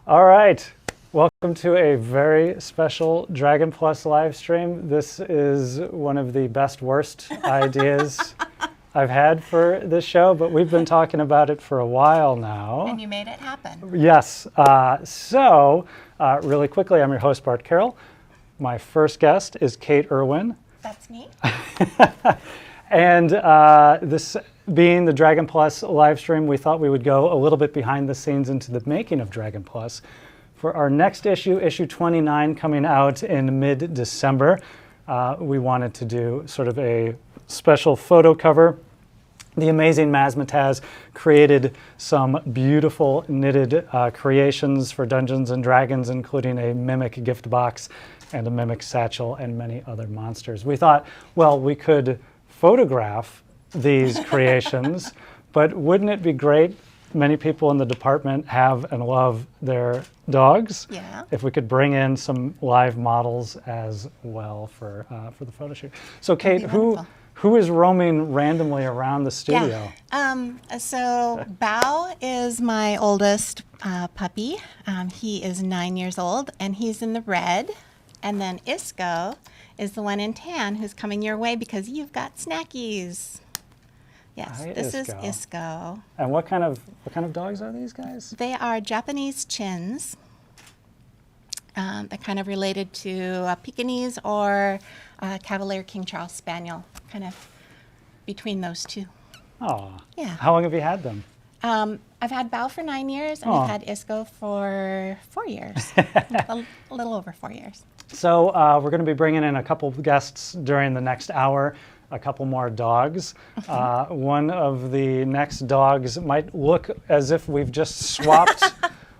All right, welcome to a very special Dragon Plus live stream. This is one of the best worst ideas I've had for this show, but we've been talking about it for a while now. And you made it happen. Yes. Really quickly, I'm your host, Bart Carroll. My first guest is Kate Irwin. That's me. And this being the Dragon Plus live stream, we thought we would go a little bit behind the scenes into the making of Dragon Plus. For our next issue, issue 29, coming out in mid-December, we wanted to do sort of a special photo cover. The amazing Mazmataz created some beautiful knitted creations for Dungeons and Dragons, including a mimic gift box and a mimic satchel and many other monsters. We thought, well, we could photograph these creations, but wouldn't it be great? Many people in the department have and love their dogs. Yeah. If we could bring in some live models as well for the photo shoot. So, Kate, who is roaming randomly around the studio? Yeah. So Bao is my oldest puppy. He is 9 years old, and he's in the red. And then Isco is the one in tan who's coming your way because you've got snackies. Yes, Hi, this Isco. is Isco. And what kind of dogs are these guys? They are Japanese chins. They're kind of related to a Pekingese or a Cavalier King Charles Spaniel, kind of between those two. Oh, Yeah. How long have you had them? I've had Bao for 9 years, and Aw. I've had Isco for 4 years, a little over 4 years. So we're going to be bringing in a couple of guests during the next hour, a couple more dogs. One of the next dogs might look as if we've just swapped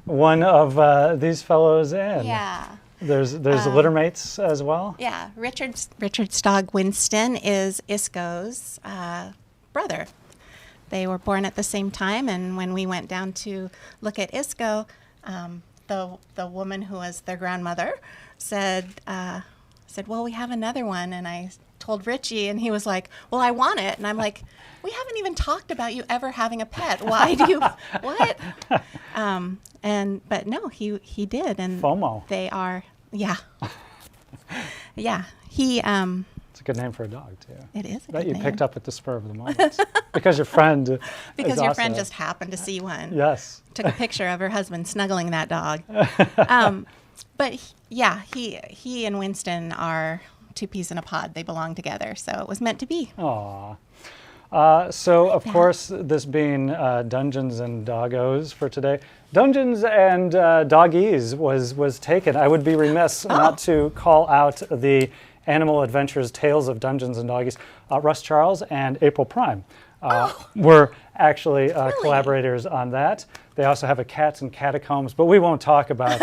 one of these fellows in. Yeah. There's littermates as well? Yeah, Richard's dog Winston is Isco's brother. They were born at the same time, and when we went down to look at Isco, the woman who was their grandmother said, well, we have another one, and I told Richie, and he was like, well, I want it, and I'm like, we haven't even talked about you ever having a pet. Why do you, what? But no, he did, and FOMO. they are, yeah. Yeah, he, It's a good name for a dog, too. it is a That good you name. picked up at the spur of the moment. Because your friend Because is your also- friend just happened to see one. Yes. Took a picture of her husband snuggling that dog. But he and Winston are two peas in a pod. They belong together, so it was meant to be. Aw. So, of course, this being Dungeons and Doggos for today, Dungeons and Doggies was taken. I would be remiss not to call out the Animal Adventures Tales of Dungeons and Doggies. Russ Charles and April Prime were actually collaborators on that. They also have a Cats and Catacombs, but we won't talk about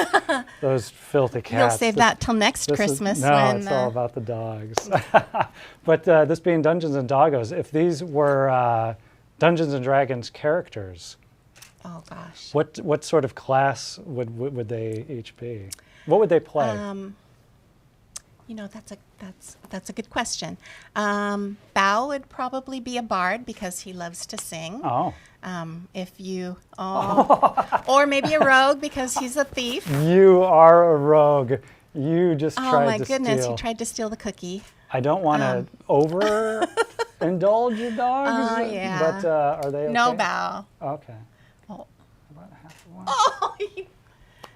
those filthy cats. You'll save that till next Christmas. It's all about the dogs. But this being Dungeons and Doggos, if these were Dungeons and Dragons characters, Oh gosh. what sort of class would they each be? What would they play? That's a good question. Bao would probably be a bard because he loves to sing. Oh. Or maybe a rogue because he's a thief. You are a rogue. You just tried to steal. Oh my goodness, he tried to steal the cookie. I don't want to overindulge your dogs. Oh, yeah. But are they okay? No Bao. Okay. Oh. About half of one. Oh,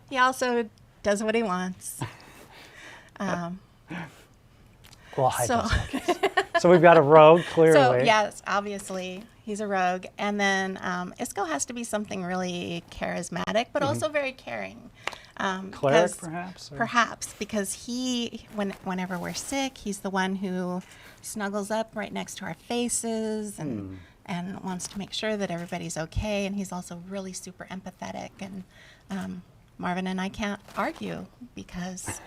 he also does what he wants. Well, hide So, those. So we've got a rogue, clearly. so yes, obviously he's a rogue, and then Isco has to be something really charismatic, but also very caring. Cleric, 'cause- perhaps? Or- Perhaps, because whenever we're sick, he's the one who snuggles up right next to our faces and wants to make sure that everybody's okay. And he's also really super empathetic. And Marvin and I can't argue because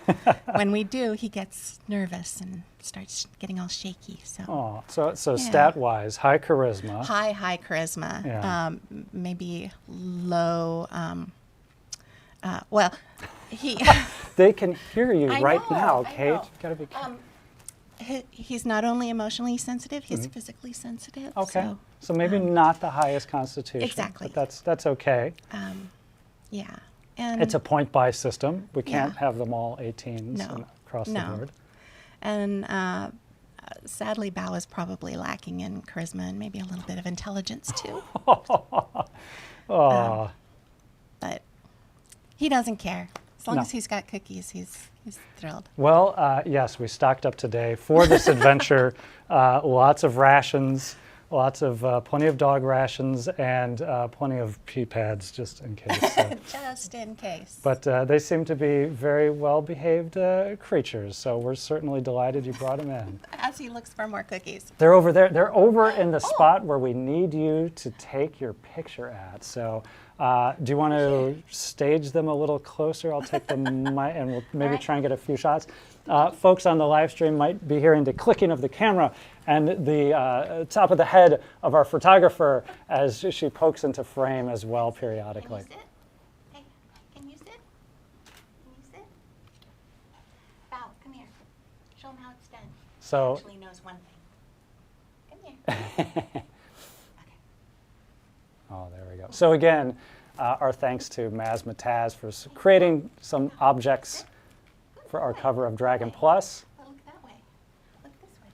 when we do, he gets nervous and starts getting all shaky. So So stat-wise, high charisma. high charisma, Yeah. maybe low. Well, he. They can hear you I right know, now, I Kate. know. You gotta be careful. He's not only emotionally sensitive, he's physically sensitive. Okay. So maybe not the highest constitution. Exactly. But that's okay. Yeah. And It's a point-buy system. We can't Yeah. have them all 18s No. across the No. board. And sadly, Bao is probably lacking in charisma and maybe a little bit of intelligence too. Oh, But he doesn't care. As long No. as he's got cookies, he's thrilled. well, yes, we stocked up today for this adventure. Lots of rations, lots of plenty of dog rations, and plenty of pee pads just in case. Just in case. But they seem to be very well-behaved creatures, so we're certainly delighted you brought them in. As he looks for more cookies. They're over there. They're over in the spot where we need you to take your picture at. So do you want to stage them a little closer? I'll take the mic and we'll maybe All right. try and get a few shots. Folks on the live stream might be hearing the clicking of the camera and the top of the head of our photographer as she pokes into frame as well periodically. Can you sit? Hey, can you sit? Can you sit? Bao, come here. Show him how it's done. So He actually knows one thing. Come here. Okay. Oh, there we go. So again, our thanks to Mazmataz for creating some objects for our cover of Dragon Plus. Oh, look that way. Look this way.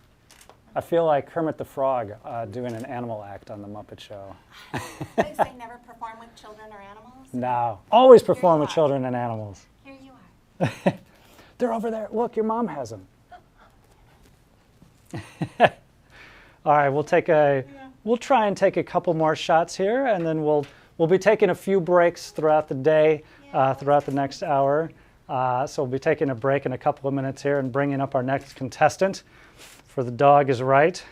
I feel like Kermit the Frog doing an animal act on the Muppet Show. They say never perform with children or animals. No, always perform you with are. children and animals. Here you are. They're over there. Look, your mom has them. All right, we'll try and take a couple more shots here, and then we'll be taking a few breaks throughout the day, throughout the next hour. So we'll be taking a break in a couple of minutes here and bringing up our next contestant for The Dog is Right.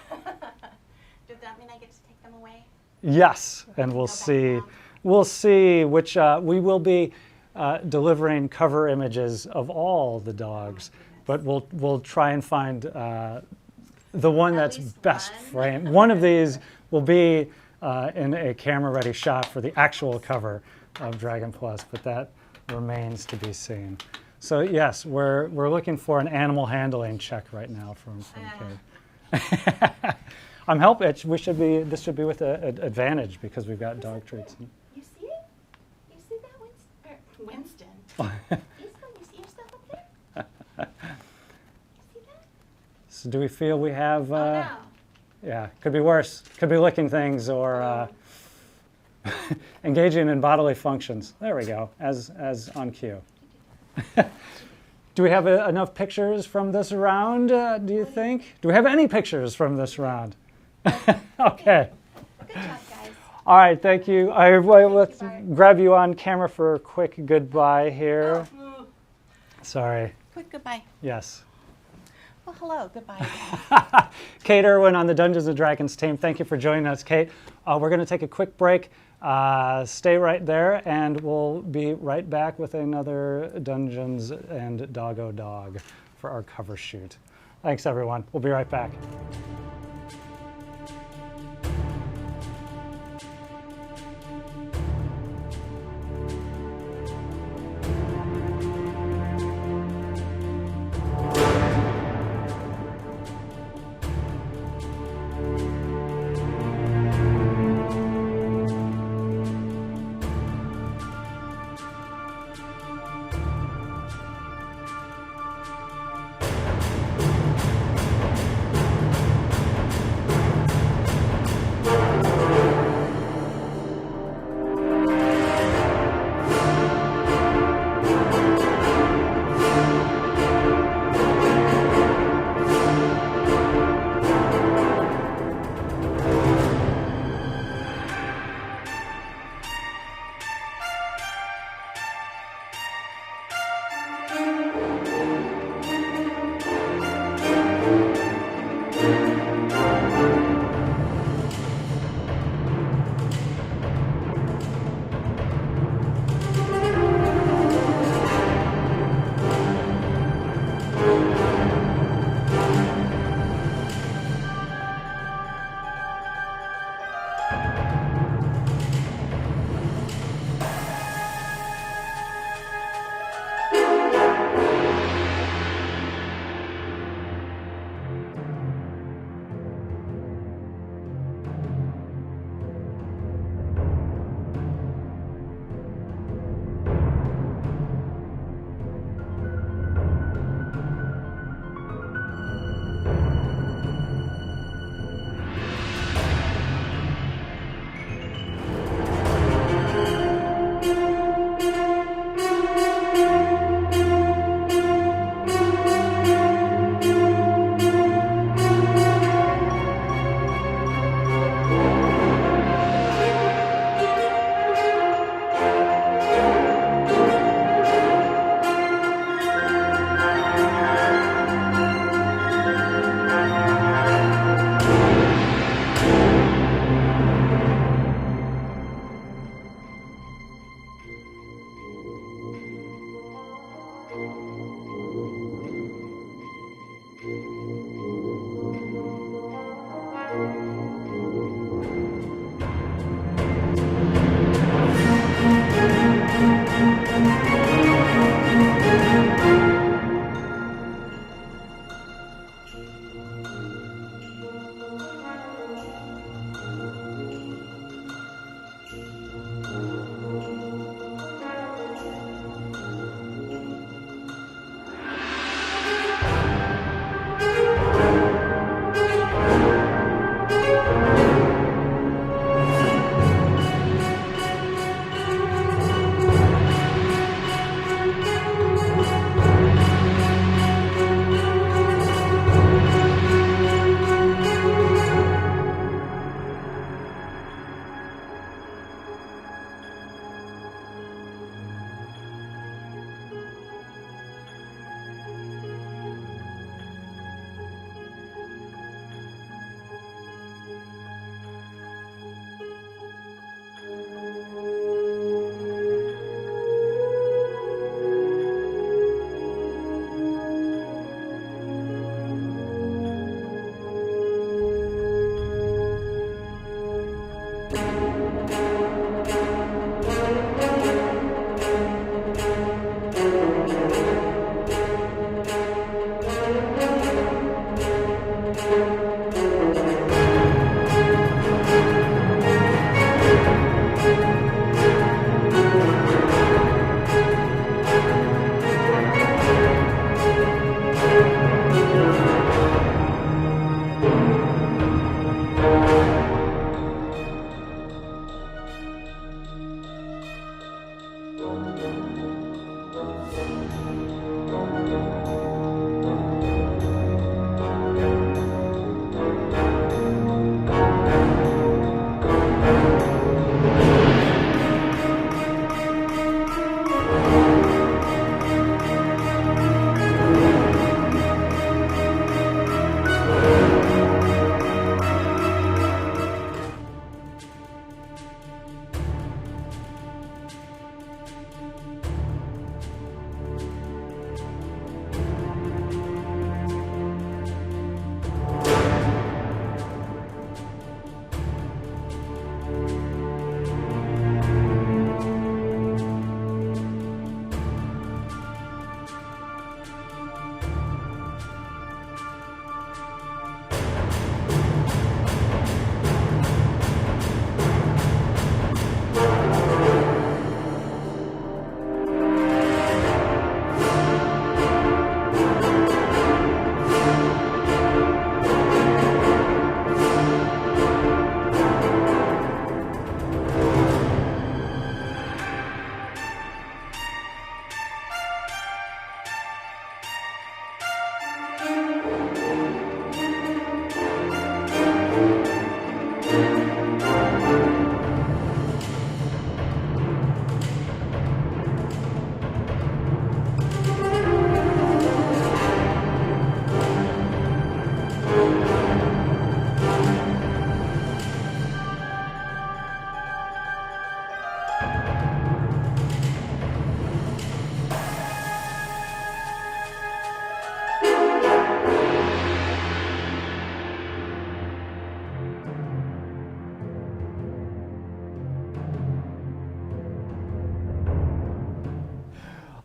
Does that mean I get to take them away? Yes, and Go back we'll see which we will be delivering cover images of all the dogs, but we'll try and find the one At that's least best one. framed. One of these will be in a camera-ready shot for the actual cover of Dragon Plus, but that remains to be seen. So yes, we're looking for an animal handling check right now from Kate. I'm helping. This should be with an advantage because we've got dog treats. You see it? You see that, Winston? You see yourself up there? You see that? So do we feel we have? Oh, no. Yeah, could be worse. Could be licking things or engaging in bodily functions. There we go, as on cue. Do we have enough pictures from this round, do you think? Do we have any pictures from this round? Okay. Good job, guys. All right, thank you. Let's Bart. grab you on camera for a quick goodbye here. Oh, Sorry. quick goodbye. Yes. Well, hello. Goodbye. Kate Irwin on the Dungeons & Dragons team. Thank you for joining us, Kate. We're going to take a quick break. Stay right there, and we'll be right back with another Dungeons and Doggo Dog for our cover shoot. Thanks, everyone. We'll be right back.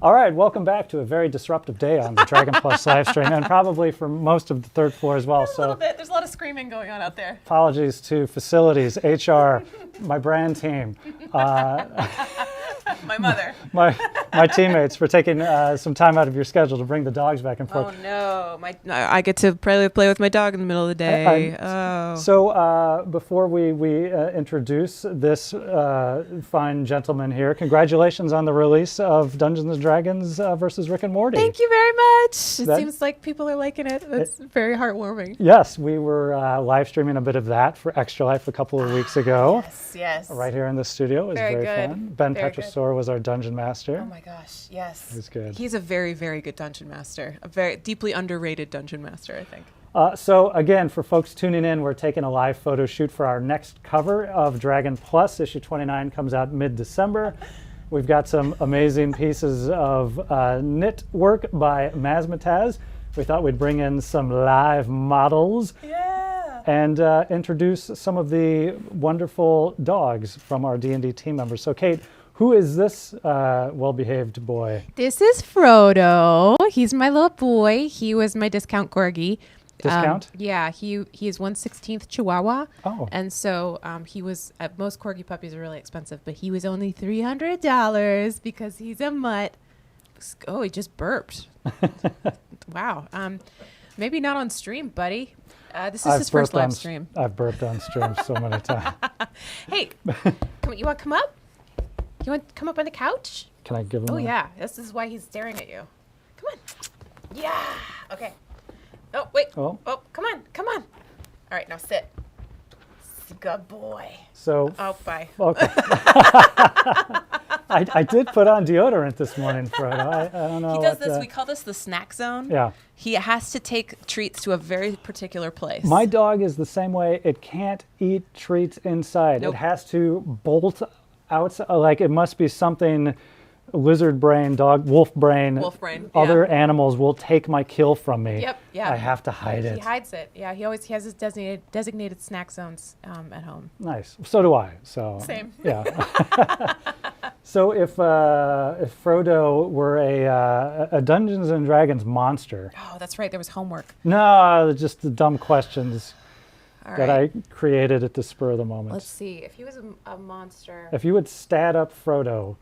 All right, welcome back to a very disruptive day on the Dragon Plus live stream, and probably for most of the third floor as well. A little bit. There's a lot of screaming going on out there. Apologies to facilities, HR, my brand team, My mother. my teammates for taking some time out of your schedule to bring the dogs back and forth. Oh no, I get to play with my dog in the middle of the day. So before we introduce this fine gentleman here, congratulations on the release of Dungeons and Dragons versus Rick and Morty. Thank you very much. It seems like people are liking it. That's very heartwarming. Yes, we were live streaming a bit of that for Extra Life a couple of weeks ago. Yes. Right here in the studio. It was very good. fun. Ben Very Petrosaur was our dungeon master. Oh my gosh, yes. It was good. He's a very, very good dungeon master. A very deeply underrated dungeon master, I think. So again, for folks tuning in, we're taking a live photo shoot for our next cover of Dragon Plus. Issue 29 comes out mid-December. We've got some amazing pieces of knit work by Mazmataz. We thought we'd bring in some live models. Yeah. And introduce some of the wonderful dogs from our D&D team members. So Kate, who is this well-behaved boy? This is Frodo. He's my little boy. He was my discount corgi. Discount? Yeah, he is 1/16 Chihuahua. Oh. And so he was, most corgi puppies are really expensive, but he was only $300 because he's a mutt. Oh, he just burped. Wow. Maybe not on stream, buddy. This is his first live stream. I've burped on stream so many times. Hey, you want to come up? You want to come up on the couch? Can I give him Oh, a... yeah. This is why he's staring at you. Come on. Yeah. Okay. Oh, wait. Oh. Oh, come on. Come on. All right, now sit. Good boy. So, Oh, bye. okay. I did put on deodorant this morning, Frodo. I don't know. He does this. We call this the snack zone. Yeah. He has to take treats to a very particular place. My dog is the same way. It can't eat treats inside. Nope. It has to bolt outside. Like it must be something lizard brain, dog, wolf brain. Wolf brain, Other yeah. animals will take my kill from me. Yep, yeah. I have to hide He it. hides it. Yeah, he has his designated snack zones at home. Nice. So do I. So Same. Yeah. So if Frodo were a Dungeons and Dragons monster, Oh, that's right. There was homework. no, just the dumb questions All that right. I created at the spur of the moment. Let's see. If he was a monster. If you would stat up Frodo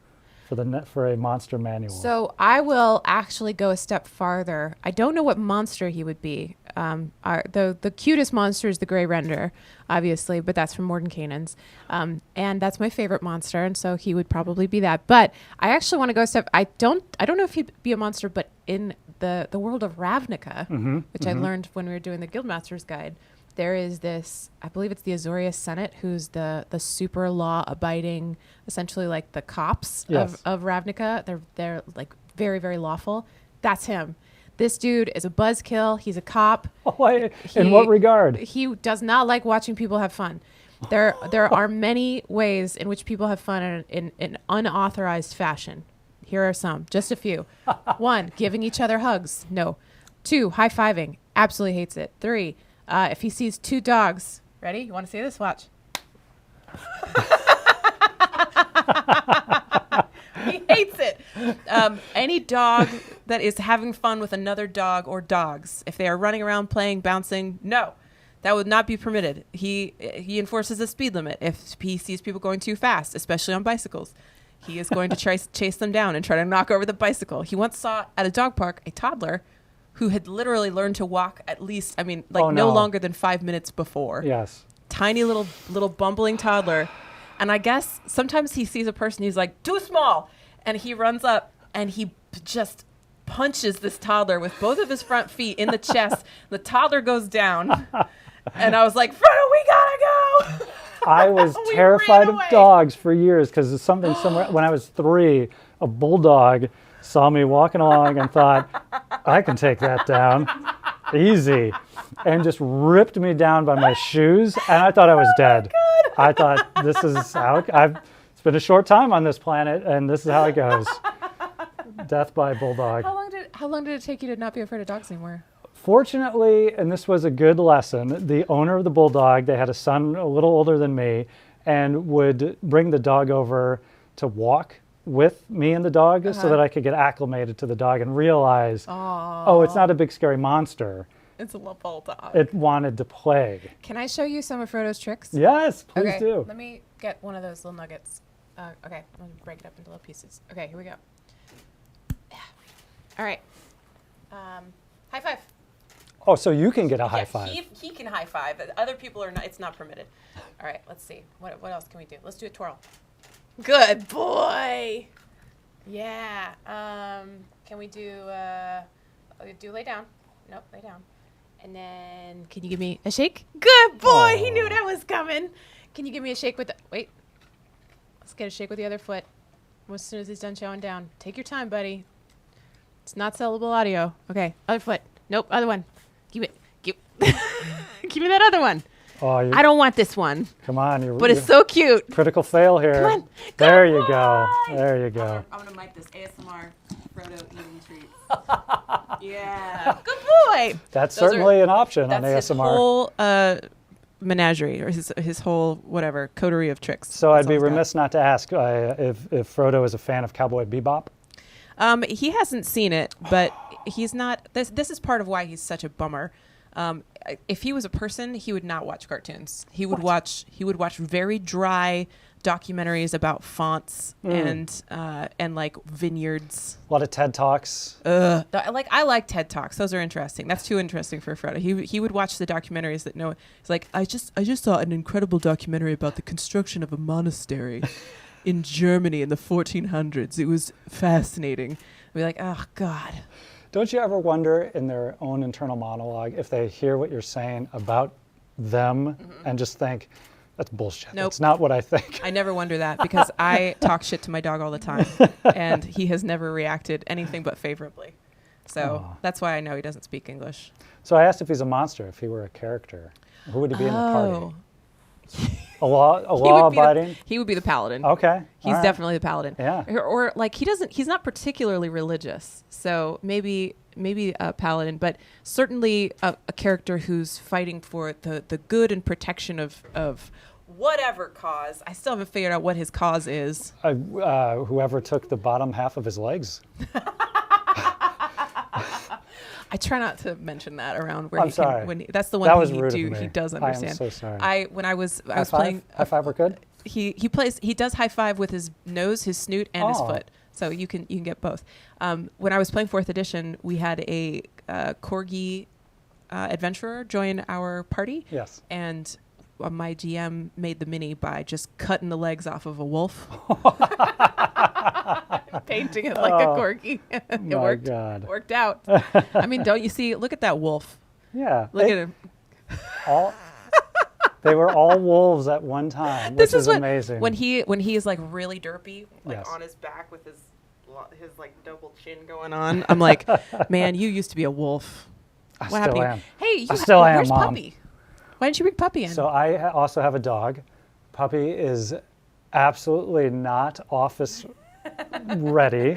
for a monster manual. So I will actually go a step farther. I don't know what monster he would be. The cutest monster is the Grey Render, obviously, but that's from Mordenkainen's. And that's my favorite monster, and so he would probably be that. But I actually want to go a step. I don't know if he'd be a monster, but in the world of Ravnica, which I learned when we were doing the Guildmaster's Guide, there is this, I believe it's the Azorius Senate, who's the super law-abiding, essentially like the cops Yes. of Ravnica. They're like very, very lawful. That's him. This dude is a buzzkill. He's a cop. In what regard? He does not like watching people have fun. There are many ways in which people have fun in unauthorized fashion. Here are some, just a few. 1, giving each other hugs. No. 2, high-fiving. Absolutely hates it. 3, if he sees 2 dogs. Ready? You want to see this? Watch. He hates it. Any dog that is having fun with another dog or dogs, if they are running around playing, bouncing, no, that would not be permitted. He enforces a speed limit if he sees people going too fast, especially on bicycles. He is going to chase them down and try to knock over the bicycle. He once saw at a dog park a toddler who had literally learned to walk at least, no longer than 5 minutes before. Yes. Tiny little bumbling toddler. And I guess sometimes he sees a person, he's like, too small. And he runs up and he just punches this toddler with both of his front feet in the chest. The toddler goes down. And I was like, Frodo, we gotta go. I was We terrified ran of away. dogs for years because it's something somewhere when I was 3, a bulldog saw me walking along and thought, I can take that down easy, and just ripped me down by my shoes, and I thought I was dead. I thought, this is how it's been a short time on this planet, and this is how it goes. Death by bulldog. How long did it take you to not be afraid of dogs anymore? Fortunately, and this was a good lesson, the owner of the bulldog, they had a son a little older than me, and would bring the dog over to walk with me and the dog so that I could get acclimated to the dog and realize, oh, it's not a big scary monster. It's a little dog. It wanted to play. Can I show you some of Frodo's tricks? Yes, please Okay, do. let me get one of those little nuggets. Okay, I'm gonna break it up into little pieces. Okay, here we go. Yeah. All right. High five. Oh, so you can get a high five. He can high five. Other people are not. It's not permitted. All right. Let's see. What else can we do? Let's do a twirl. Good boy. Yeah. Can we do lay down? Nope. Lay down. And then can you give me a shake? Good boy. He knew that was coming. Can you give me a shake with the wait? Let's get a shake with the other foot. As soon as he's done showing down. Take your time, buddy. It's not sellable audio. Okay. Other foot. Nope. Other one. Give it. Give me that other one. Oh, I don't want this one. come on. But it's so cute. critical fail here. Come on. There you go. There you go. I'm gonna mic this ASMR Frodo eating treats. Yeah. Good boy. That's Those certainly an option on That's his ASMR. whole menagerie, or his whole whatever coterie of tricks. So I'd That's be all he's got. remiss not to ask if Frodo is a fan of Cowboy Bebop. He hasn't seen it, but he's not. This is part of why he's such a bummer. If he was a person, he would not watch cartoons. He would watch very dry documentaries about fonts and like vineyards. A lot of TED Talks. I like TED Talks. Those are interesting. That's too interesting for Frodo. He would watch the documentaries that no. He's like, I just saw an incredible documentary about the construction of a monastery in Germany in the 1400s. It was fascinating. I'd be like, oh God. Don't you ever wonder in their own internal monologue if they hear what you're saying about them and just think, that's bullshit. Nope. That's not what I think. I never wonder that because I talk shit to my dog all the time, and he has never reacted anything but favorably. So that's why I know he doesn't speak English. So I asked if he's a monster, if he were a character. Who would he be in the party? A law-abiding? He would be the paladin. Okay. He's all right. definitely the paladin. Yeah. Or like he's not particularly religious, so maybe a paladin, but certainly a character who's fighting for the good and protection of whatever cause. I still haven't figured out what his cause is. Whoever took the bottom half of his legs. I try not to mention that around where I'm sorry. That's the one That was thing rude of he me. does understand. I am so sorry. When I was High five? playing High five, we're good? he does high five with his nose, his snoot, and his foot. So you can get both. When I was playing 4th edition, we had a corgi adventurer join our party. Yes. And my GM made the mini by just cutting the legs off of a wolf, painting it like a corgi. It My worked. God. Worked out. I mean, don't you see? Look at that wolf. Yeah. Look at him. They were all wolves at one time, which is amazing. When he is like really derpy, like Yes. on his back with his like double chin going on, I'm like, man, you used to be a wolf. I What still happened? am. Hey, I still am, where's Mom. Puppy? Why didn't you bring Puppy in? So I also have a dog. Puppy is absolutely not office ready.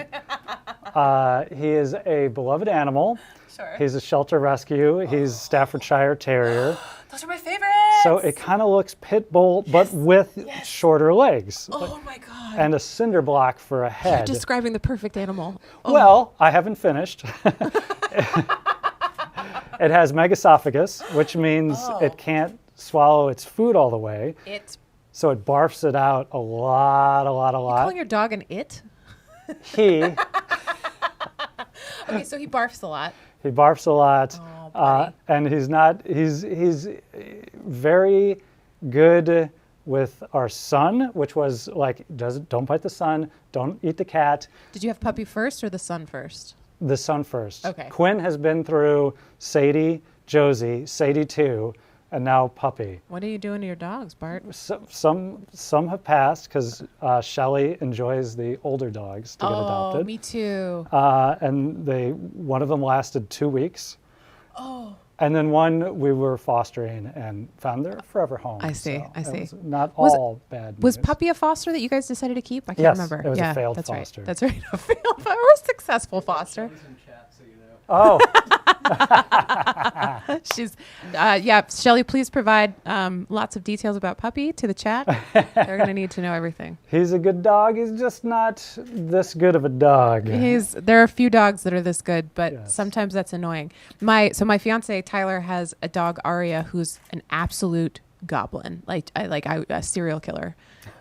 He is a beloved animal. Sure. He's a shelter rescue. He's Staffordshire Terrier. Those are my favorites. So it kind of looks pit bull, but with shorter legs. Oh my God. And a cinder block for a You're head. describing the perfect animal. Oh. Well, I haven't finished. It has megaesophagus, which means it can't swallow its food all the way. So it barfs it out a lot. Calling your dog an it? He Okay, so he barfs a lot. barfs a lot, Oh, buddy. and he's very good with our son, which was like, don't bite the son, don't eat the cat. Did you have Puppy first or the son first? The son first. Okay. Quinn has been through Sadie, Josie, Sadie 2, and now Puppy. What are you doing to your dogs, Bart? Some have passed because Shelley enjoys the older dogs to get adopted. Oh, me too. And one of them lasted 2 weeks. Oh. And then one we were fostering and found their forever home. I see, So I see. It was not Was it- all bad Was news. Puppy a foster that you guys decided to keep? I can't Yes, remember. it was a yeah, failed that's foster. Right. That's right. A failed or a successful foster. Oh, She's, yeah. Shelly, please provide lots of details about Puppy to the chat. They're gonna need to know everything. He's a good dog. He's just not this good of a dog. There are a few dogs that are this good, but Yes. sometimes that's annoying. My fiance Tyler has a dog Aria who's an absolute goblin, a serial killer,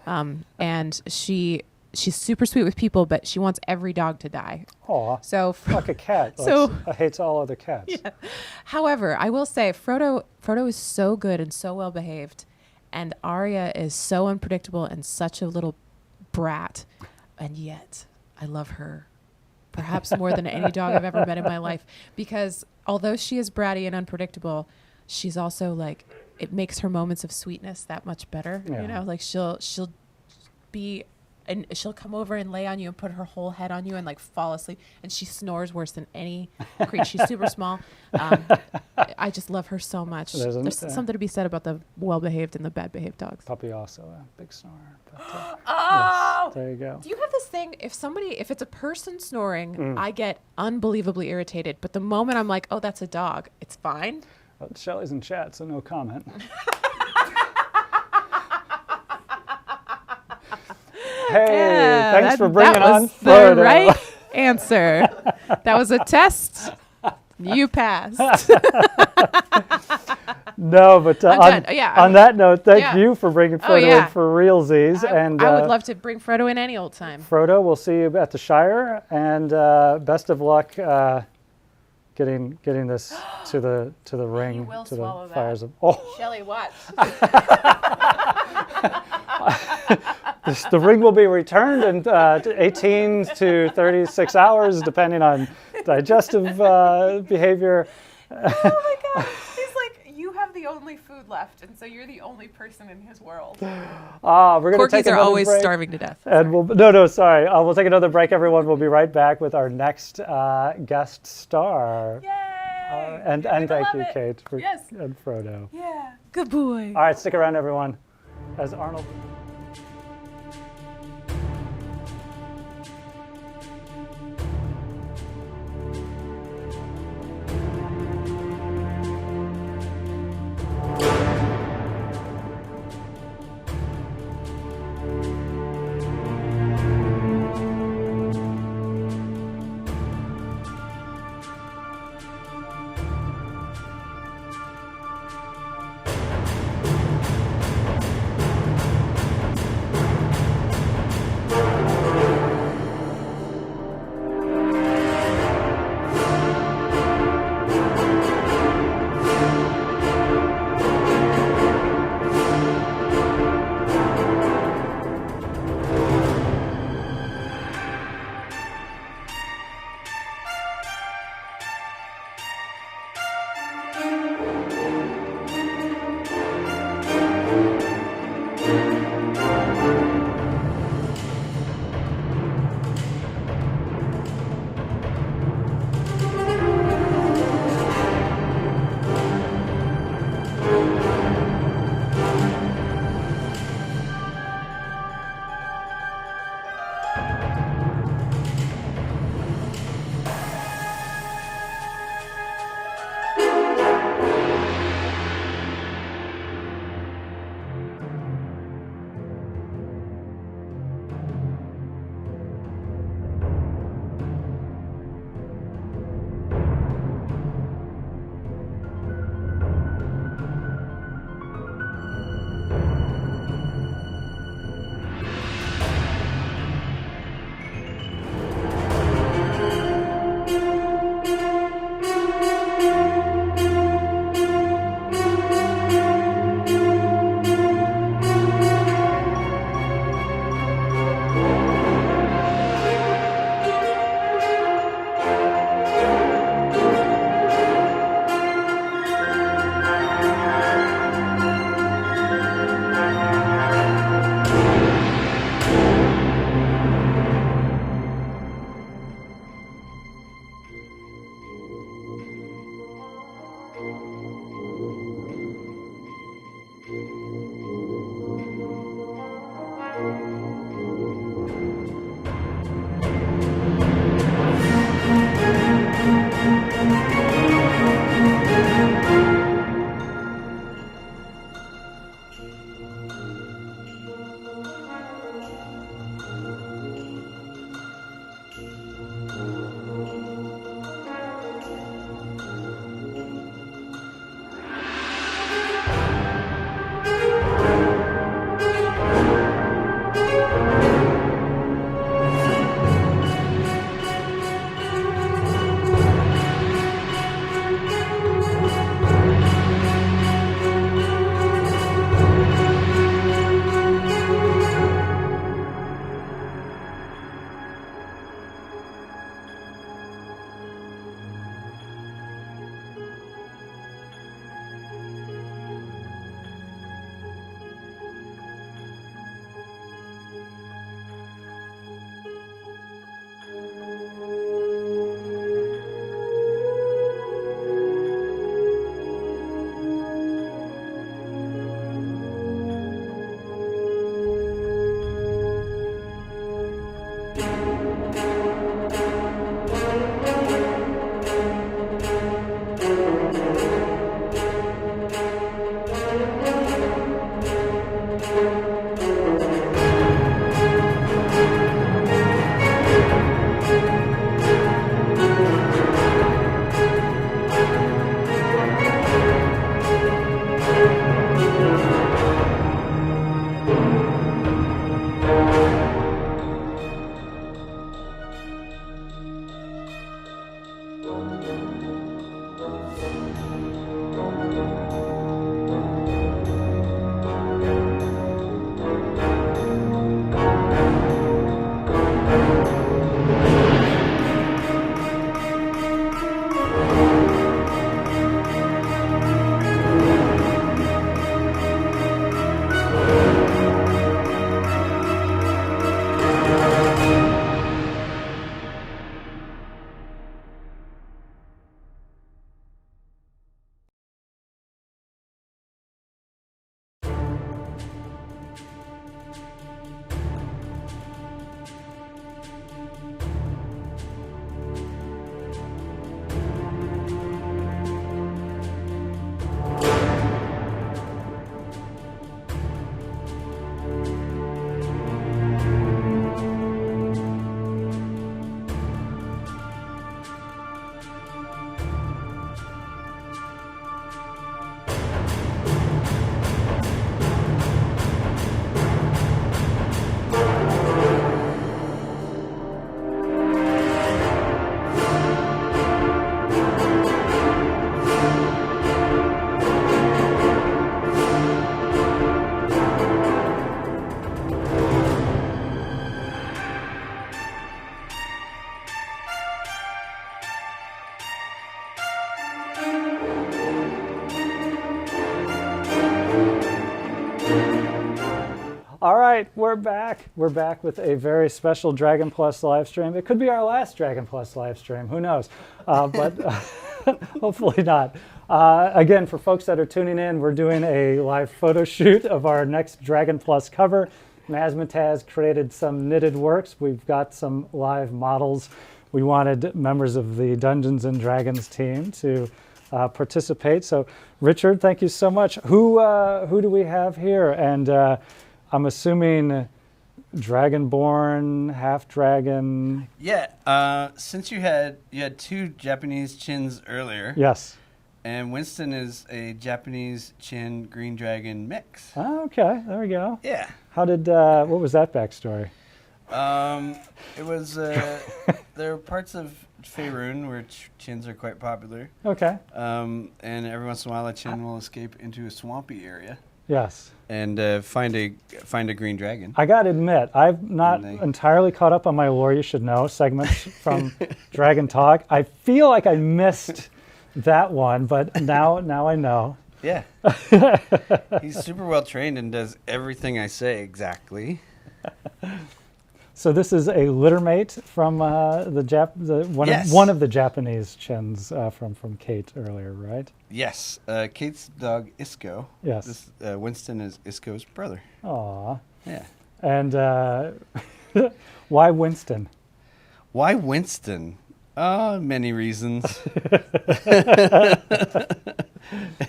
and she's super sweet with people, but she wants every dog to die. Aw, So like a cat. So- Hates all other cats. Yeah. However, I will say Frodo is so good and so well behaved, and Arya is so unpredictable and such a little brat, and yet I love her perhaps more than any dog I've ever met in my life, because although she is bratty and unpredictable, she's also like, it makes her moments of sweetness that much better. Yeah. You know, like she'll be. And she'll come over and lay on you and put her whole head on you and like fall asleep. And she snores worse than any creature. She's super small. I just love her so much. There's something to be said about the well-behaved and the bad-behaved dogs. Puppy also a big snorer. But, Oh! yes, there you go. Do you have this thing? If it's a person snoring, I get unbelievably irritated. But the moment I'm like, oh, that's a dog, it's fine. Well, Shelly's in chat, so no comment. Hey, Yeah, thanks for bringing on was Frodo. the right answer. That was a test. You passed. No, but I'm on, done. Yeah, on that note, thank yeah. you for bringing Oh, Frodo yeah. in for realsies. And I would love to bring Frodo in any old time. Frodo, we'll see you at the Shire, and best of luck getting this to the ring, will to swallow the that. fires of. Oh, Shelly, what? the ring will be returned in 18 to 36 hours, depending on digestive behavior. Oh my God. He's like, you have the only food left, and so you're the only person in his world. We're going to take Corgis are another always break. starving to death. And we'll take another break, everyone. We'll be right back with our next guest star. Yay! And You're gonna thank love you, it. Kate, Yes. and Frodo. Yeah. Good boy. All right, stick around, everyone. As Arnold. right, we're back. We're back with a very special Dragon Plus live stream. It could be our last Dragon Plus live stream. Who knows? But hopefully not. Again, for folks that are tuning in, we're doing a live photo shoot of our next Dragon Plus cover. Mazmataz created some knitted works. We've got some live models. We wanted members of the Dungeons and Dragons team to participate. So, Richard, thank you so much. Who do we have here? And I'm assuming Dragonborn, half dragon. Yeah. Since you had 2 Japanese chins earlier. Yes. And Winston is a Japanese chin green dragon mix. Oh, okay, there we go. Yeah. How did what was that backstory? It was there are parts of Faerun where chins are quite popular. Okay. And every once in a while a chin will escape into a swampy area Yes. and find a green dragon. I got to admit, I've not And they- entirely caught up on my Lore You Should Know segments from Dragon Talk. I feel like I missed that one, but now I know. Yeah. He's super well trained and does everything I say exactly. So this is a litter mate from Yes. one of the Japanese chins from Kate earlier, right? Yes. Kate's dog Isco. Yes. This, Winston is Isco's brother. Aw. Yeah. And why Winston? Why Winston? Many reasons.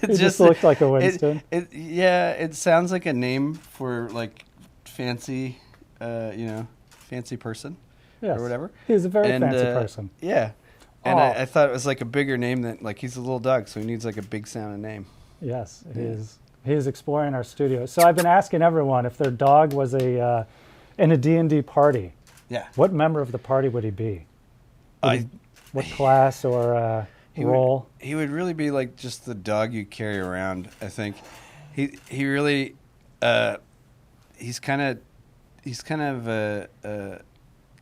He just looked like a Winston. It sounds like a name for like fancy, fancy person Yes. or whatever. He's a very And, fancy person. Yeah. And Oh. I thought it was like a bigger name than, like, he's a little dog, so he needs like a big sounding name. Yes, he is exploring our studio. So I've been asking everyone if their dog was in a D&D party, Yeah. what member of the party would he be? What class or He role? He would really be like just the dog you carry around. I think he really he's kind of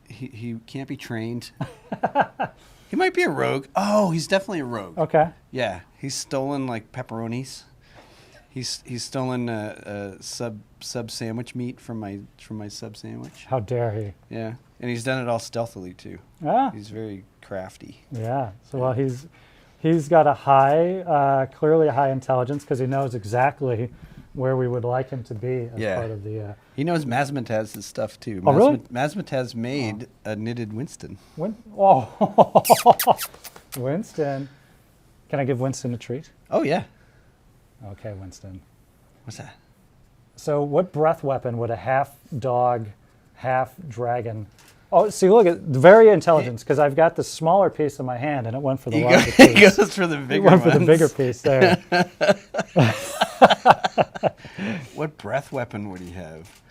he can't be trained. He might be a rogue. Oh, he's definitely a rogue. Okay. Yeah, he's stolen like pepperonis. He's stolen sub sandwich meat from my sub sandwich. How dare he? Yeah, and he's done it all stealthily too. Ah, He's very crafty. yeah. So well, he's got clearly a high intelligence because he knows exactly where we would like him to be as Yeah. part of the. He knows Mazmataz's stuff too. Oh, really? Mazmataz made a knitted Winston. Winston. Can I give Winston a treat? Oh yeah. Okay, Winston. What's that? So what breath weapon would a half dog, half dragon? Oh, see, look at very intelligence because I've got the smaller piece in my hand and it went for the larger He piece. goes for the It bigger went for the ones. bigger piece there. What breath weapon would he have?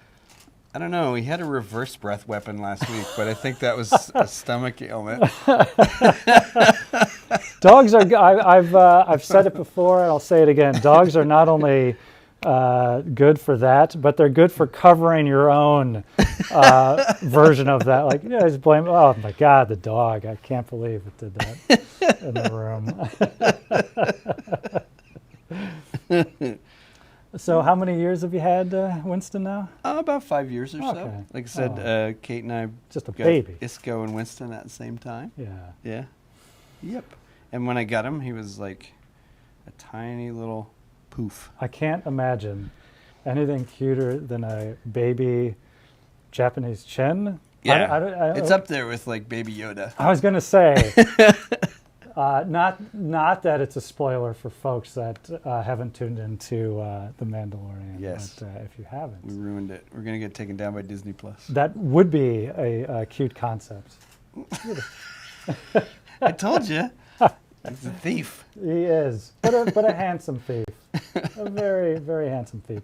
I don't know. He had a reverse breath weapon last week, but I think that was a stomach ailment. Dogs are. I've said it before and I'll say it again. Dogs are not only good for that, but they're good for covering your own version of that. Like, yeah, just blame. Oh my God, the dog! I can't believe it did that in the room. So, how many years have you had Winston now? About 5 years or so. Okay. Like I said, Kate and I Just a got baby. Isco and Winston at the same time. Yeah. Yeah. Yep. And when I got him, he was like a tiny little poof. I can't imagine anything cuter than a baby Japanese chin. Yeah. I don't- It's up there with like Baby Yoda. I was going to say, not that it's a spoiler for folks that haven't tuned into The Mandalorian. Yes. But if you haven't, We ruined it. We're going to get taken down by Disney Plus. that would be a cute concept. I told you. He's a thief. He is, but a handsome thief. A very, very handsome thief.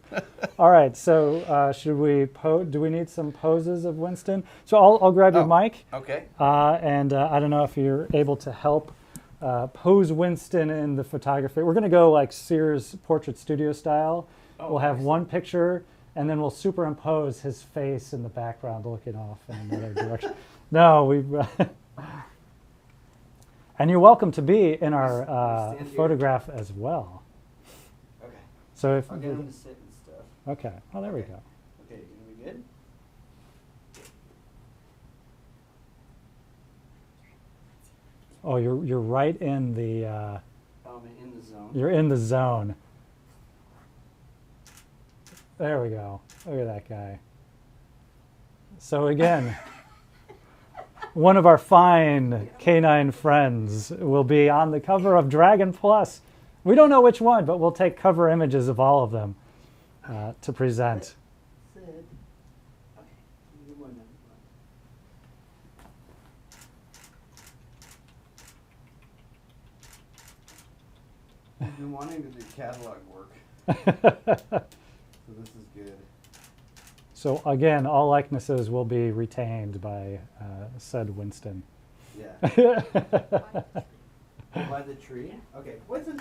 All right, so should we do we need some poses of Winston? So I'll grab your mic, Okay. and I don't know if you're able to help pose Winston in the photography. We're going to go like Sears Portrait Studio style. We'll have one picture, and then we'll superimpose his face in the background looking off in another direction. No, we... And you're welcome to be in our Stand here. photograph as well. Okay. So if I'll get him to sit and stuff. okay, well there we go. Okay, you gonna be good? Oh, you're right in the. I'm in the zone. You're in the zone. There we go. Look at that guy. So again, one of our fine canine friends will be on the cover of Dragon Plus. We don't know which one, but we'll take cover images of all of them to present. Sid. Okay. You won that one. I've been wanting to do catalog work, so this is good. So again, all likenesses will be retained by said Winston. Yeah. By the tree. Okay. Winston.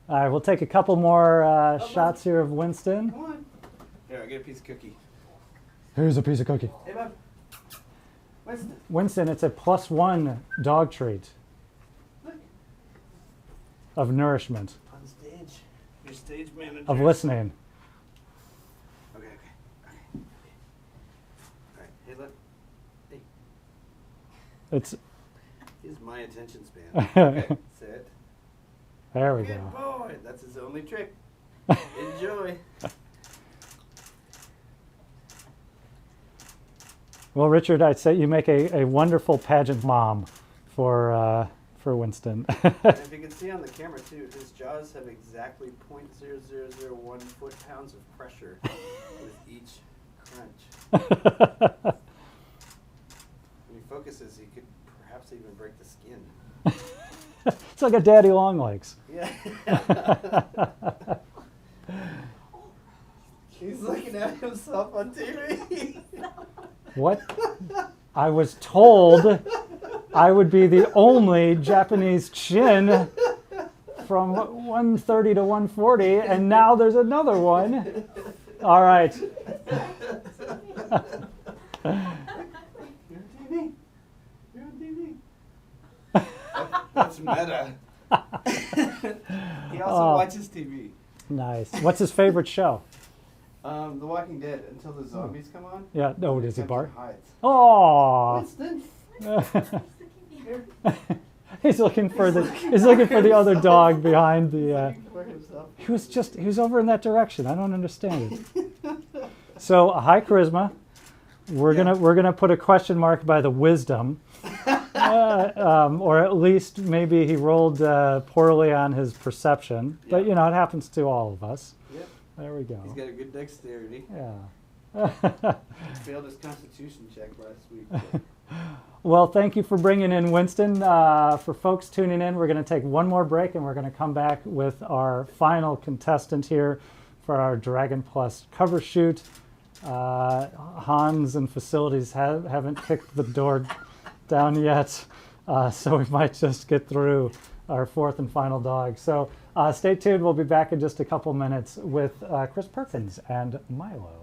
All right, we'll take a couple more shots here of Winston. Come on. Here, I get a piece of cookie. Here's a piece of cookie. Hey, Bob. Winston. Winston, it's a +1 dog treat Look. of nourishment, On stage. Your stage manager. of listening. Okay. All right. Hey, look. Hey. It's Here's my attention span. Okay. Sit. there we Good go. boy. That's his only trick. Enjoy. Well, Richard, I'd say you make a wonderful pageant mom for Winston. And if you can see on the camera too, his jaws have exactly 0.0001 foot-pounds of pressure with each crunch. When he focuses, he could perhaps even break the skin. It's like a daddy long legs. Yeah. He's looking at himself on TV. What? I was told I would be the only Japanese chin from 130 to 140, and now there's another one. All right. You're on TV. You're on TV. That's meta. He also watches TV. Nice. What's his favorite show? The Walking Dead, until the zombies come on. Yeah. Oh, does he Comes bark? and hides. Oh. Winston. He's looking for the other dog behind the. For himself. He was over in that direction. I don't understand it. So high charisma. We're gonna put a question mark by the wisdom, or at least maybe he rolled poorly on his perception. But Yeah. it happens to all of us. Yep. There we go. He's got a good dexterity. Yeah. Failed his constitution check last week. Well, thank you for bringing in Winston. For folks tuning in, we're going to take one more break, and we're going to come back with our final contestant here for our Dragon Plus cover shoot. Hans and facilities haven't kicked the door down yet, so we might just get through our fourth and final dog. So stay tuned. We'll be back in just a couple minutes with Chris Perkins and Milo.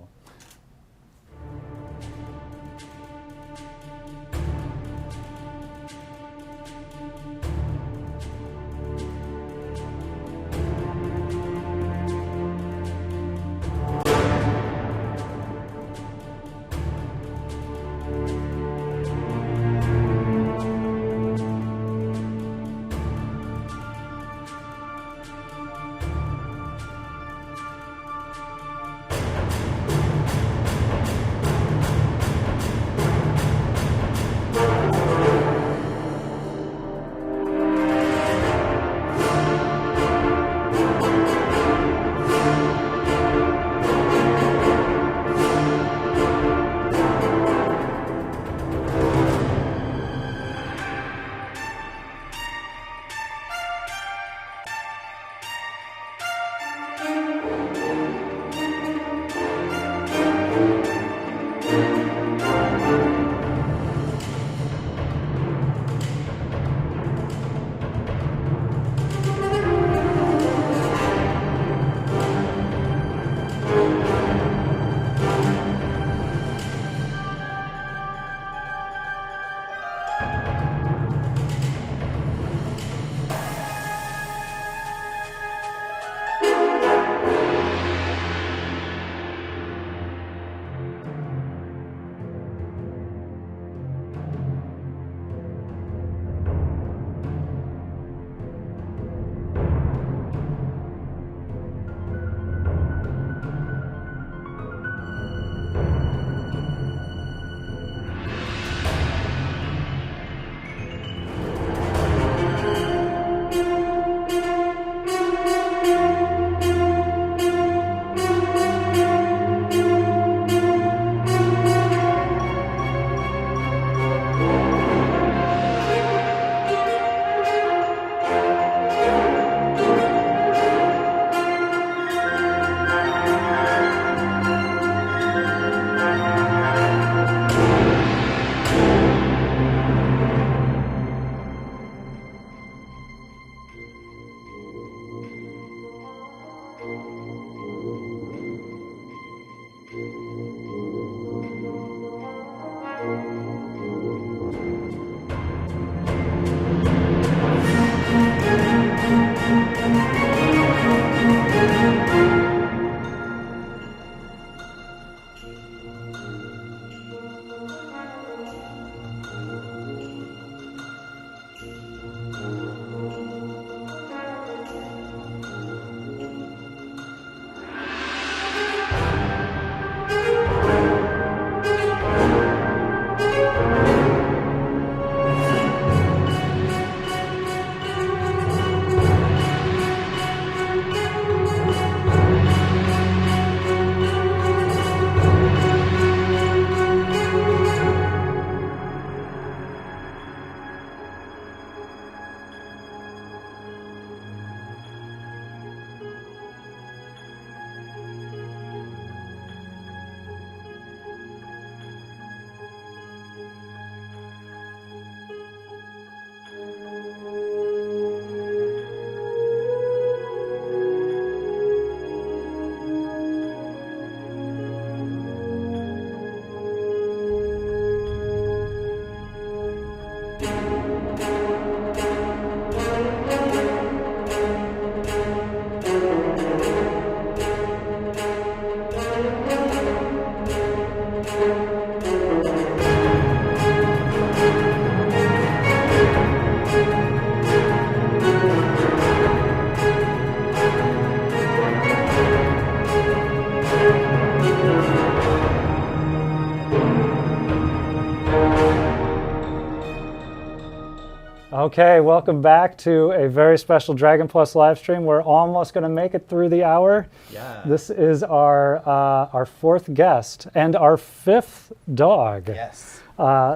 Okay, welcome back to a very special Dragon Plus live stream. We're almost going to make it through the hour. Yeah. This is our fourth guest and our fifth dog. Yes.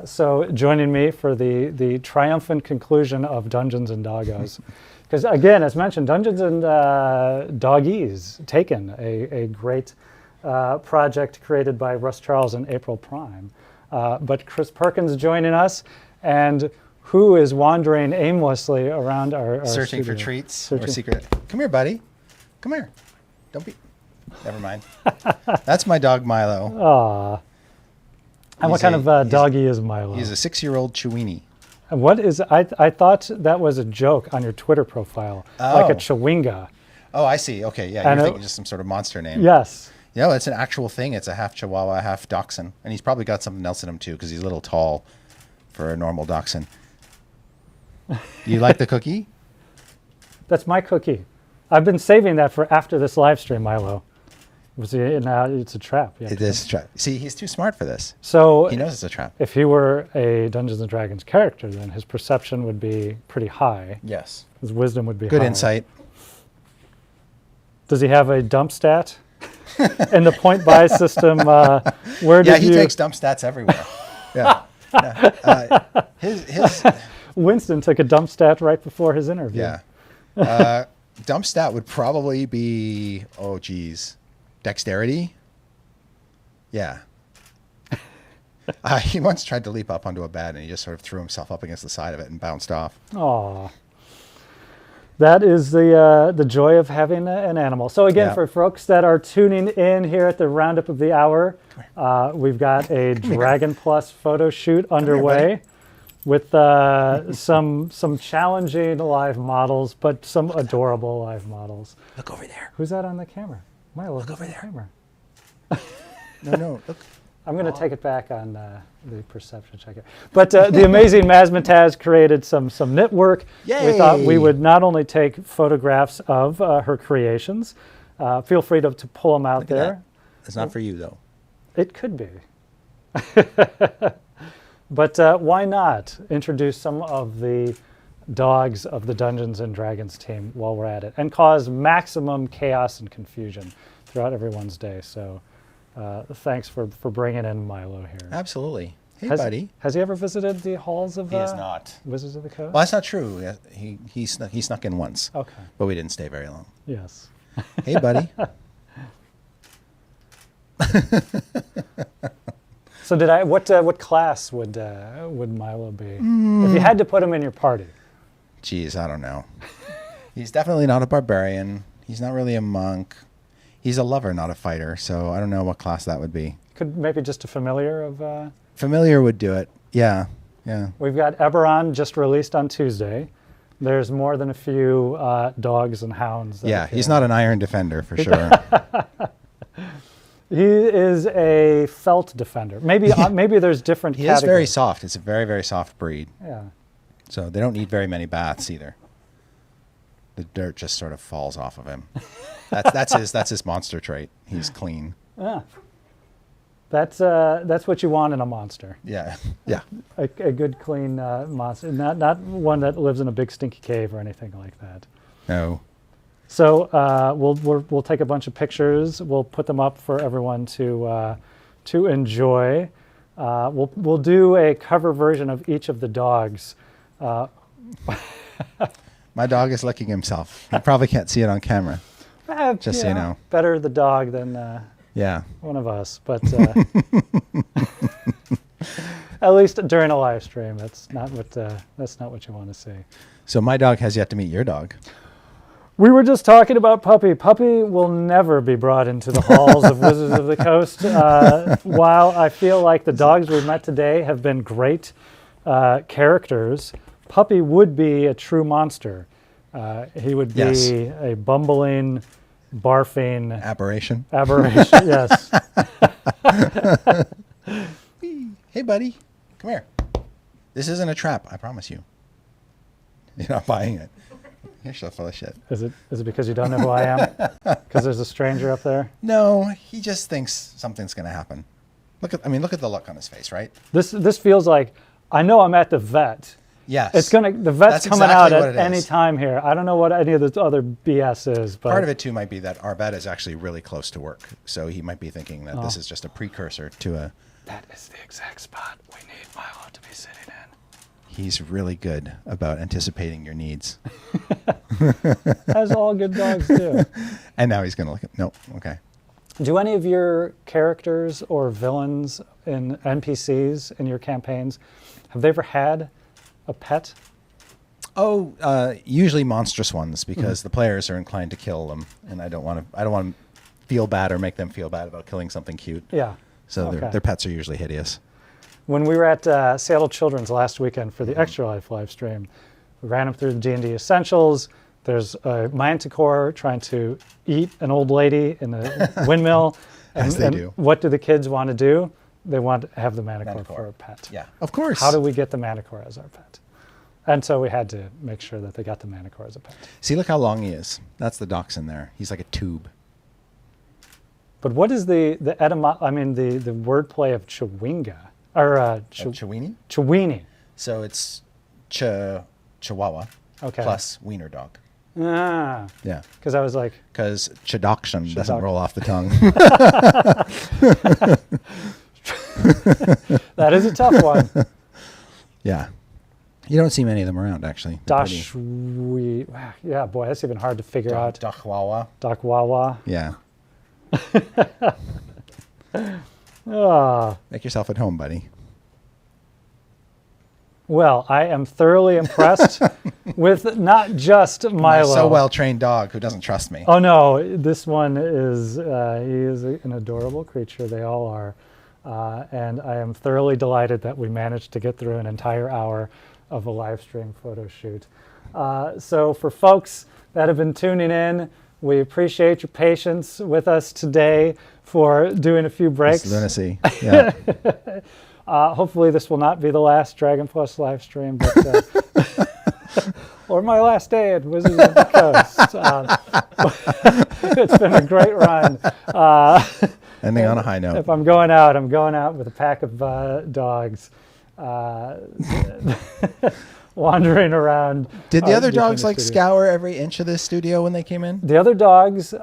So joining me for the triumphant conclusion of Dungeons and Doggos. Because again, as mentioned, Dungeons and Doggies, Taken, a great project created by Russ Charles and April Prime. But Chris Perkins joining us, and who is wandering aimlessly around our Searching studio. for treats Searching- or secret. Come here, buddy. Come here. Don't be. Never mind. That's my dog, Milo. Aw. And what He's kind a- of doggy is Milo? He's a 6-year-old Chiweenie. And what is, I thought that was a joke on your Twitter profile, like a Oh. chewinga. Oh, I see. Okay, yeah, And you're it- thinking just some sort of monster name. Yes. No, it's an actual thing. It's a half Chihuahua, half Dachshund. And he's probably got something else in him, too, because he's a little tall for a normal Dachshund. You like the cookie? That's my cookie. I've been saving that for after this live stream, Milo. Now it's a trap. You have It to- is a trap. See, he's too smart for this. So He knows it's a trap. if he were a Dungeons and Dragons character, then his perception would be pretty high. Yes. His wisdom would be Good high. insight. Does he have a dump stat? In the point buy system, where Yeah, did he you... takes dump stats everywhere. Yeah. His Winston took a dump stat right before his interview. yeah. Dump stat would probably be, oh geez, dexterity. Yeah. He once tried to leap up onto a bed and he just sort of threw himself up against the side of it and bounced off. Aw. That is the joy of having an animal. So again, Yeah. for folks that are tuning in here at the roundup of the hour, we've got a Dragon Plus photo shoot underway with some challenging live models, but some adorable live models. Look over there. Who's that on the camera? Milo, Look over the there. camera. No, look. I'm going to take it back on the perception checker. But the amazing Mazmataz created some knit work. We thought we Yay! would not only take photographs of her creations. Feel free to pull them out Look at there. that. It's not for you, though. It could be. But why not introduce some of the dogs of the Dungeons and Dragons team while we're at it and cause maximum chaos and confusion throughout everyone's day. So thanks for bringing in Milo here. Absolutely. Hey, Has, buddy. has he ever visited the halls of He is not. Wizards of the Coast? Well, that's not true. He snuck in once, Okay. but we didn't stay very long. Yes. Hey, buddy. So what class would Milo be if you had to put him in your party? Geez, I don't know. He's definitely not a barbarian. He's not really a monk. He's a lover, not a fighter. So I don't know what class that would be. Could maybe just a familiar of. Familiar would do it. Yeah, yeah. We've got Eberron just released on Tuesday. There's more than a few dogs and hounds. That Yeah, appear. he's not an iron defender for sure. He is a felt defender. Maybe maybe there's different. He is very categories. soft. It's a very, very soft breed. Yeah. So they don't need very many baths either. The dirt just sort of falls off of him. That's his monster trait. He's clean. Yeah. That's what you want in a monster. Yeah, yeah. A good, clean monster, not one that lives in a big stinky cave or anything like that. No. So we'll take a bunch of pictures. We'll put them up for everyone to enjoy. We'll do a cover version of each of the dogs. My dog is licking himself. You probably can't see it on camera. Just so you know. Better the dog than Yeah. one of us, but at least during a live stream, that's not what you want to see. So my dog has yet to meet your dog. We were just talking about Puppy. Puppy will never be brought into the halls of Wizards of the Coast. While I feel like the dogs we've met today have been great characters, Puppy would be a true monster. He would be Yes. a bumbling, barfing Aberration. aberration. Yes. Hey, buddy. Come here. This isn't a trap, I promise you. You're not buying it. You're so full of shit. Is it because you don't know who I am? Because there's a stranger up there? No, he just thinks something's going to happen. Look at the look on his face, right? This feels like, I know I'm at the vet, Yes. It's the vet's That's coming exactly out what at it any is. time here. I don't know what any of the other BS is, but Part of it too might be that our vet is actually really close to work, so he might be thinking that this is just a precursor to a. that is the exact spot we need Milo to be sitting in. He's really good about anticipating your needs, As all good dogs do. and now he's gonna look at. Nope. Okay. Do any of your characters or villains in NPCs in your campaigns, have they ever had a pet? Oh, usually monstrous ones because the players are inclined to kill them, and I don't want to feel bad or make them feel bad about killing something cute. Yeah. So Okay. their pets are usually hideous. When we were at Seattle Children's last weekend for the Extra Life live stream, we ran them through the D&D Essentials. There's a manticore trying to eat an old lady in a windmill. As they do. What do the kids want to do? They want to have the manticore for a pet. Yeah, of course. How do we get the manticore as our pet? And so we had to make sure that they got the manticore as a pet. See, look how long he is. That's the dachshund there. He's like a tube. But what is the wordplay of chewinga? Or Chiweenie? chewini? So it's Chihuahua Okay. plus wiener dog. Ah, Yeah, because I was like, because Chadachshund doesn't Chadach- roll off the tongue. that is a tough one. Yeah. You don't see many of them around, actually. They're pretty- Dashwi. Yeah, boy, that's even hard to figure out. Dachwawa. Dakwawa. Yeah. Ah. Make yourself at home, buddy. Well, I am thoroughly impressed with not just My Milo. so well-trained dog who doesn't trust me. Oh no, this one is, he is an adorable creature. They all are. And I am thoroughly delighted that we managed to get through an entire hour of a live stream photo shoot. So for folks that have been tuning in, we appreciate your patience with us today for doing a few breaks. It's lunacy. Yeah. Hopefully this will not be the last Dragon Plus live stream, but, or my last day at Wizards of the Coast. It's been a great run. Ending on a high note. If I'm going out with a pack of dogs, wandering around. Did the other deep in dogs the like studio. scour every inch of this studio when they came in? The other dogs,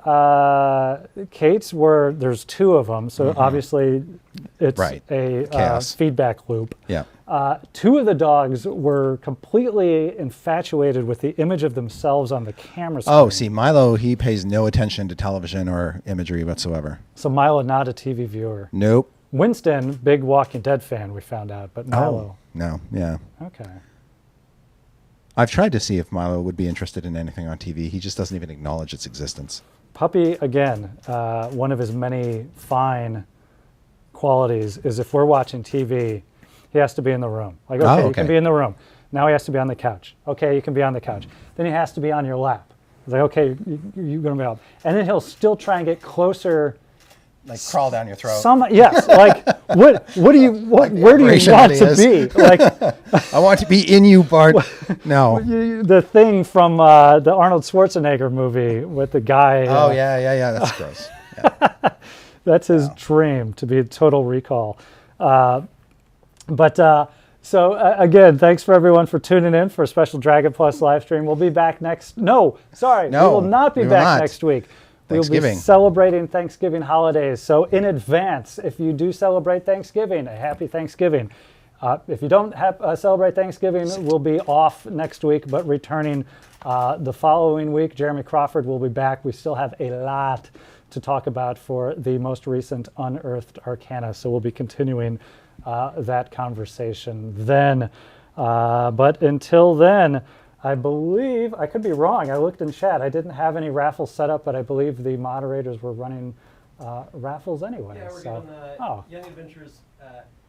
Kate's there's two of them, so obviously it's Right. a Chaos. feedback loop. Yeah. Two of the dogs were completely infatuated with the image of themselves on the camera screen. Oh, see, Milo, he pays no attention to television or imagery whatsoever. So Milo, not a TV viewer. Nope. Winston, big Walking Dead fan, we found out, but Milo. No. Yeah. Okay. I've tried to see if Milo would be interested in anything on TV. He just doesn't even acknowledge its existence. Puppy, again, one of his many fine qualities is if we're watching TV, he has to be in the room. Like, okay, you can okay. be in the room. Now he has to be on the couch. Okay, you can be on the couch. Then he has to be on your lap. It's like, okay, you're going to be up. And then he'll still try and get closer. Like crawl down your throat. Yes, like, where do you want to be? Like, I want to be in you, Bart. No. the thing from the Arnold Schwarzenegger movie with the guy. Oh, yeah. That's gross. Yeah. That's his dream, to be a Total Recall. So again, thanks for everyone for tuning in for a special Dragon Plus live stream. We'll be back we will not be back next week. We'll be Thanksgiving. celebrating Thanksgiving holidays. So in advance, if you do celebrate Thanksgiving, a happy Thanksgiving. If you don't celebrate Thanksgiving, we'll be off next week, but returning the following week. Jeremy Crawford will be back. We still have a lot to talk about for the most recent Unearthed Arcana, so we'll be continuing that conversation then. But until then, I believe, I could be wrong, I looked in chat, I didn't have any raffles set up, but I believe the moderators were running raffles anyway. Yeah, we're so. giving the Young Adventurers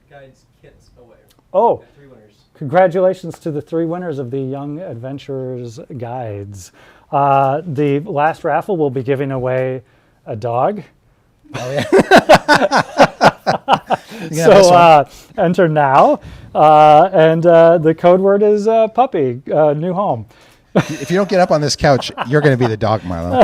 Guides kits away. Oh, Got 3 winners. congratulations to the 3 winners of the Young Adventurers Guides. The last raffle will be giving away a dog. Oh, yeah. So enter now, and the code word is puppy, new home. If you don't get up on this couch, you're going to be the dog, Milo.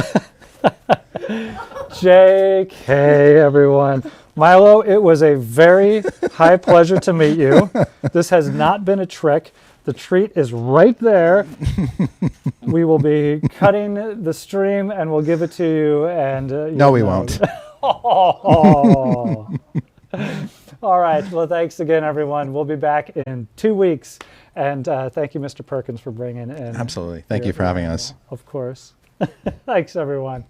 JK, everyone. Milo, it was a very high pleasure to meet you. This has not been a trick. The treat is right there. We will be cutting the stream and we'll give it to you. And No, we won't. Oh. All right. Well, thanks again, everyone. We'll be back in 2 weeks. And thank you, Mr. Perkins, for bringing in. Absolutely. Thank you for having us. Of course. Thanks, everyone.